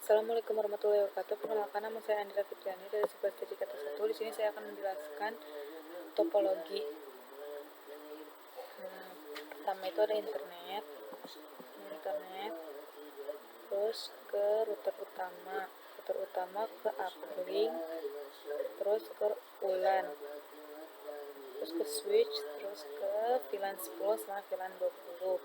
Assalamualaikum warahmatullahi wabarakatuh. Perkenalkan, nama saya Andra Fitriani dari 11 kata 1. Di sini saya akan menjelaskan topologi. Pertama itu ada internet, terus ke router utama ke uplink, terus ke WLAN, terus ke switch, terus ke VLAN 10 sama VLAN 20.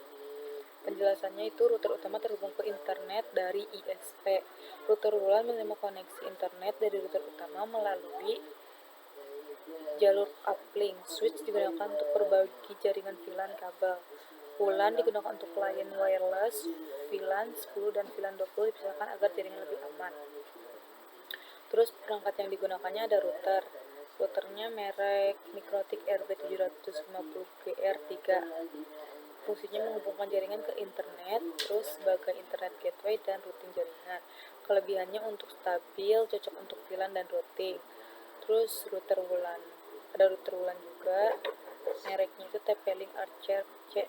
Penjelasannya itu router utama terhubung ke internet dari ISP. Router WLAN menerima koneksi internet dari router utama melalui jalur uplink. Switch digunakan untuk berbagi jaringan VLAN kabel. WLAN digunakan untuk klien wireless. VLAN 10 dan VLAN 20 dipisahkan agar jaringan lebih aman. Terus perangkat yang digunakannya ada router. Routernya merek Mikrotik RB750GR3. Fungsinya menghubungkan jaringan ke internet, terus sebagai internet gateway dan routing jaringan. Kelebihannya untuk stabil, cocok untuk VLAN dan routing. Terus router WLAN, ada router WLAN juga, mereknya itu TP-Link Archer C6,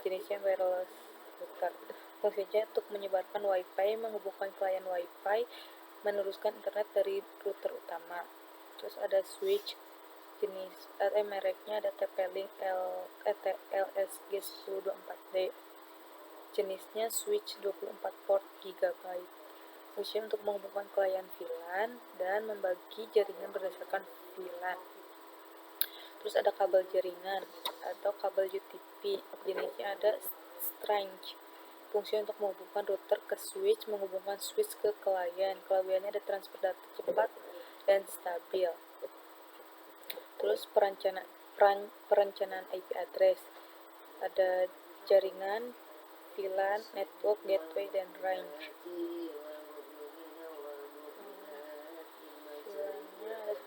jenisnya wireless router. Fungsinya untuk menyebarkan WiFi, menghubungkan klien WiFi, meneruskan internet dari router utama. Terus ada switch, jenis mereknya ada TP-Link LSG1024D, jenisnya switch 24 port GB. Fungsinya untuk menghubungkan klien VLAN dan membagi jaringan berdasarkan VLAN. Terus ada kabel jaringan atau kabel UTP, jenisnya ada Strange. Fungsinya untuk menghubungkan router ke switch, menghubungkan switch ke klien. Kelebihannya ada transfer data cepat dan stabil. Terus perencanaan IP address, ada jaringan, VLAN, network, gateway, dan range. VLAN-nya ada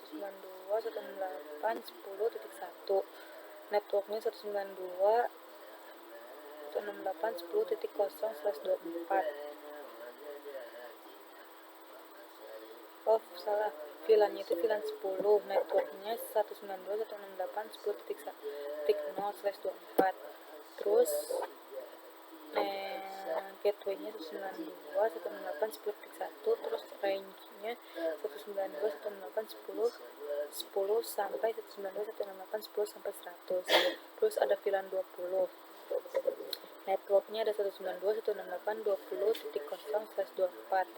192.168.10.1, networknya 192.168.10.0/24. VLAN-nya itu VLAN 10, networknya 192.168.10.0/24. Terus gateway-nya 192.168.10.1, terus range-nya 192.168.10 sampai 192.168.10 sampai 100. Terus ada VLAN 20. Networknya ada 192.168.20.0/24.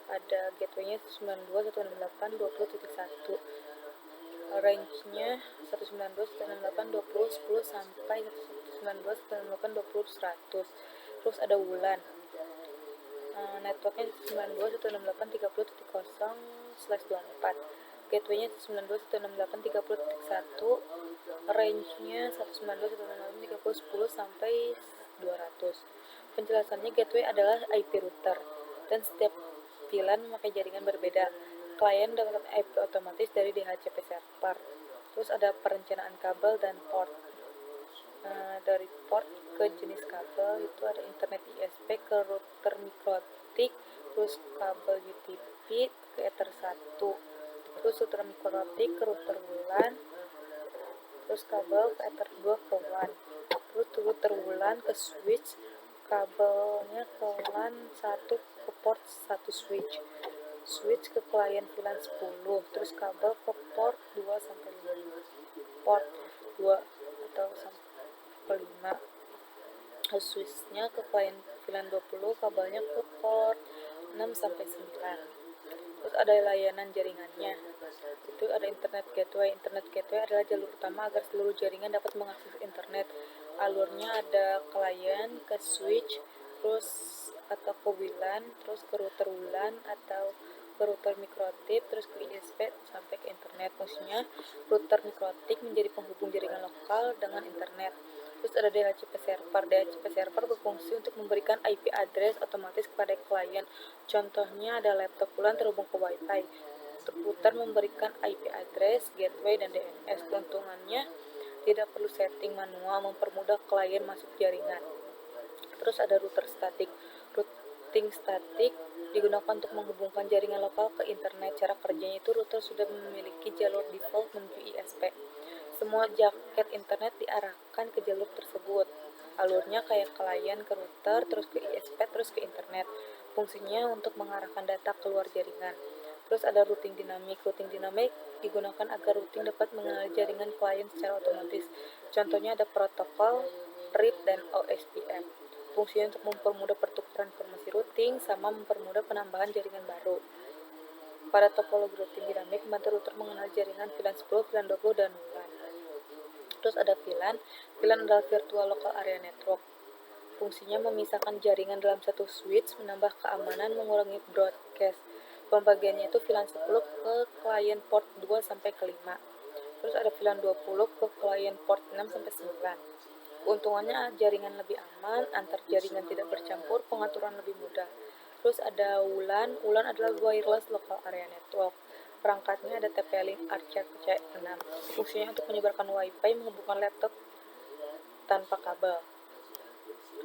Ada gateway-nya 192.168.20.1. Range-nya 192.168.20.10 sampai 192.168.20.100. Terus ada WLAN. Networknya 192.168.30.0/24. Gateway-nya 192.168.30.1. Range-nya 192.168.30.10 sampai 200. Penjelasannya, gateway adalah IP router dan setiap VLAN memakai jaringan berbeda. Klien mendapatkan IP otomatis dari DHCP server. Terus ada perencanaan kabel dan port. Dari port ke jenis kabel itu ada internet ISP ke router Mikrotik, terus kabel UTP ke Ether 1, terus router Mikrotik ke router WLAN, terus kabel ke Ether 2 ke WAN, terus router WLAN ke switch, kabelnya ke LAN 1 ke port 1 switch ke klien VLAN 10, terus kabel ke port 2 sampai 5, port 2 atau sampai 5. Terus switch-nya ke klien VLAN 20, kabelnya ke port 6 sampai 9. Terus ada layanan jaringannya. Itu ada internet gateway. Internet gateway adalah jalur utama agar seluruh jaringan dapat mengakses internet. Alurnya ada klien ke switch, terus atau ke WLAN, terus ke router WLAN atau ke router Mikrotik, terus ke ISP sampai ke internet. Fungsinya router Mikrotik menjadi penghubung jaringan lokal dengan internet. Terus ada DHCP server. DHCP server berfungsi untuk memberikan IP address otomatis kepada klien. Contohnya ada laptop WLAN terhubung ke WiFi. Untuk router memberikan IP address, gateway, dan DNS. Keuntungannya tidak perlu setting manual, mempermudah klien masuk jaringan. Terus ada router statik. Routing statik digunakan untuk menghubungkan jaringan lokal ke internet. Cara kerjanya itu router sudah memiliki jalur default menuju ISP. Semua jaket internet diarahkan ke jalur tersebut. Alurnya kayak klien ke router, terus ke ISP, terus ke internet. Fungsinya untuk mengarahkan data keluar jaringan. Terus ada routing dinamik. Routing dinamik digunakan agar routing dapat mengenali jaringan klien secara otomatis. Contohnya ada protokol RIP dan OSPF. Fungsinya untuk mempermudah pertukaran informasi routing sama mempermudah penambahan jaringan baru. Pada topologi routing dinamik, membantu router mengenal jaringan VLAN 10, VLAN 20, dan WLAN. Terus ada VLAN. VLAN adalah Virtual Local Area Network. Fungsinya memisahkan jaringan dalam satu switch, menambah keamanan, mengurangi broadcast. Pembagiannya itu VLAN 10 ke klien port 2 sampai ke 5. Terus ada VLAN 20 ke klien port 6 sampai 9. Keuntungannya jaringan lebih aman, antar jaringan tidak bercampur, pengaturan lebih mudah. Terus ada WLAN. WLAN adalah Wireless Local Area Network. Perangkatnya ada TP-Link Archer C6. Fungsinya untuk menyebarkan WiFi menghubungkan laptop tanpa kabel.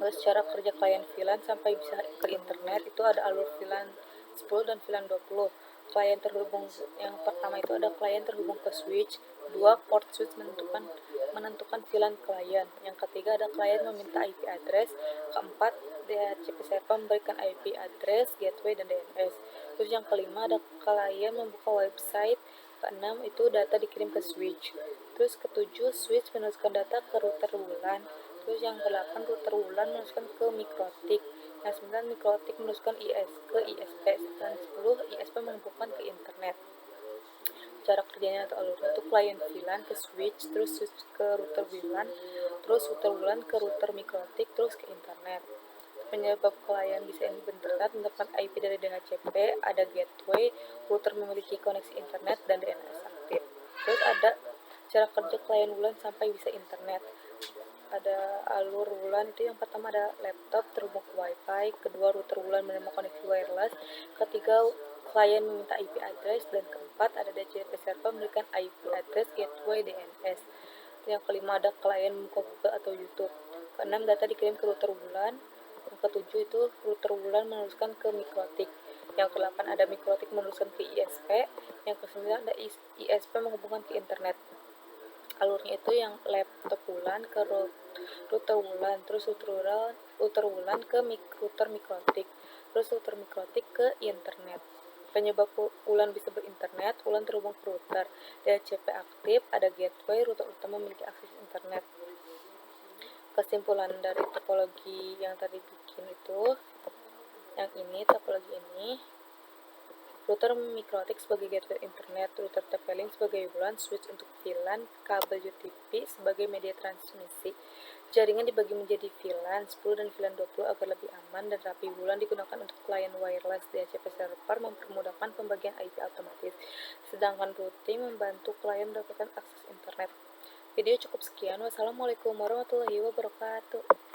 Terus cara kerja klien VLAN sampai bisa ke internet itu ada alur VLAN 10 dan VLAN 20. Klien terhubung yang pertama itu ada klien terhubung ke switch, dua port switch menentukan VLAN klien. Yang ketiga ada klien meminta IP address, keempat DHCP server memberikan IP address, gateway, dan DNS. Terus yang kelima ada klien membuka website, keenam itu data dikirim ke switch. Terus ketujuh switch meneruskan data ke router WLAN. Terus yang ke-8 router WLAN meneruskan ke mikrotik. Yang 9 mikrotik meneruskan ke ISP. Dan 10 ISP menghubungkan ke internet. Cara kerjanya atau alurnya itu klien VLAN ke switch, terus switch ke router WLAN, terus router WLAN ke router mikrotik, terus ke internet. Penyebab klien bisa berinternet mendapatkan IP dari DHCP, ada gateway, router memiliki koneksi internet, dan DNS aktif. Terus ada cara kerja klien WLAN sampai bisa internet. Ada alur WLAN itu yang pertama ada laptop terhubung ke WiFi, kedua router WLAN menerima koneksi wireless, ketiga klien meminta IP address, dan keempat ada DHCP server memberikan IP address, gateway, DNS. Yang kelima ada klien membuka Google atau YouTube. Keenam data dikirim ke router WLAN. Yang ketujuh itu router WLAN meneruskan ke mikrotik. Yang ke-8 ada mikrotik meneruskan ke ISP. Yang ke-9 ada ISP menghubungkan ke internet. Alurnya itu yang laptop WLAN ke router WLAN, terus router WLAN ke router mikrotik, terus router mikrotik ke internet. Penyebab WLAN bisa berinternet, WLAN terhubung ke router, DHCP aktif, ada gateway, router utama memiliki akses internet. Kesimpulan dari topologi yang tadi bikin itu, yang ini, topologi ini, router mikrotik sebagai gateway internet, router TP-Link sebagai WLAN, switch untuk VLAN, kabel UTP sebagai media transmisi. Jaringan dibagi menjadi VLAN 10 dan VLAN 20 agar lebih aman dan rapi. WLAN digunakan untuk klien wireless, DHCP server mempermudahkan pembagian IP otomatis, sedangkan routing membantu klien mendapatkan akses internet. Video cukup sekian. Wassalamualaikum warahmatullahi wabarakatuh.